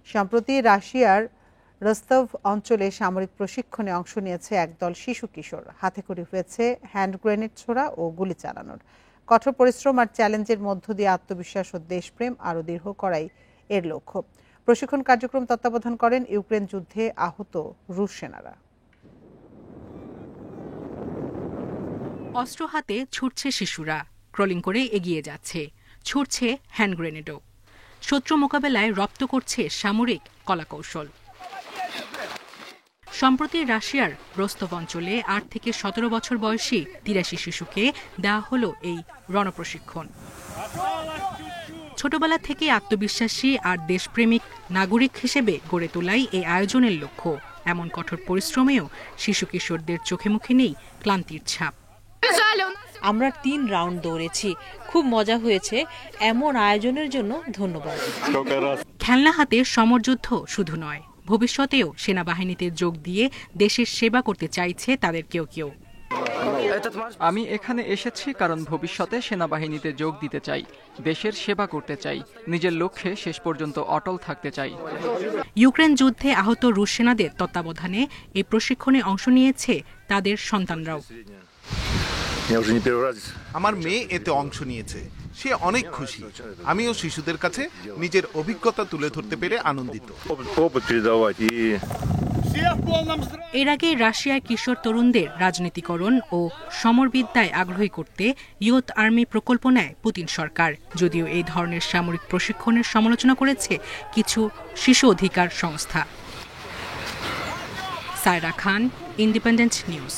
সম্প্রতি রাশিয়ার রস্তভ অঞ্চলে সামরিক প্রশিক্ষণে অংশ নিয়েছে একদল শিশু কিশোর। হাতেখড়ি হয়েছে হ্যান্ড গ্রেনেড ছোড়া ও গুলি চালানোর। কঠোর পরিশ্রম আর চ্যালেঞ্জের মধ্য দিয়ে আত্মবিশ্বাস ও দেশপ্রেম আরও দৃঢ় করাই এর লক্ষ্য। প্রশিক্ষণ কার্যক্রম তত্ত্বাবধান করেন ইউক্রেন যুদ্ধে আহত রুশ সেনারা। অস্ত্র হাতে ছুটছে শিশুরা, ক্রলিং করে এগিয়ে যাচ্ছে, ছুটছে হ্যান্ড গ্রেনেডও। শত্রু মোকাবেলায় রপ্ত করছে সামরিক কলাকৌশল। সম্প্রতি রাশিয়ার রস্তভ অঞ্চলে ৮ থেকে ১৭ বছর বয়সী ৮৩ শিশুকে দেওয়া হলো এই রণপ্রশিক্ষণ। ছোটবেলা থেকে আত্মবিশ্বাসী আর দেশপ্রেমিক নাগরিক হিসেবে গড়ে তোলাই এই আয়োজনের লক্ষ্য। এমন কঠোর পরিশ্রমেও শিশু কিশোরদের চোখে মুখে নেই ক্লান্তির ছাপ। আমরা ৩ রাউন্ড দৌড়েছি, খুব মজা হয়েছে। এমন আয়োজনের জন্য ধন্যবাদ। খেলনা হাতে সমরযুদ্ধ শুধু নয়, ভবিষ্যতেও সেনাবাহিনীতে যোগ দিয়ে দেশের সেবা করতে চাইছে তাদের কেউ কেউ। আমি এখানে এসেছি কারণ ভবিষ্যতে সেনাবাহিনীতে যোগ দিতে চাই, দেশের সেবা করতে চাই, নিজের লক্ষ্যে শেষ পর্যন্ত অটল থাকতে চাই। ইউক্রেন যুদ্ধে আহত রুশ সেনাদের তত্ত্বাবধানে এই প্রশিক্ষণে অংশ নিয়েছে তাদের সন্তানরাও। আমার মেয়ে এতে অংশ নিয়েছে, সে অনেক খুশি। আমিও শিশুদের কাছে নিজের অভিজ্ঞতা তুলে ধরতে পেরে আনন্দিত। এর আগে রাশিয়ার কিশোর তরুণদের রাজনীতিকরণ ও সমরবিদ্যায় আগ্রহী করতে ইয়ুথ আর্মি প্রকল্প নেয় পুতিন সরকার। যদিও এই ধরনের সামরিক প্রশিক্ষণের সমালোচনা করেছে কিছু শিশু অধিকার সংস্থা। সায়রা খান, ইন্ডিপেন্ডেন্ট নিউজ।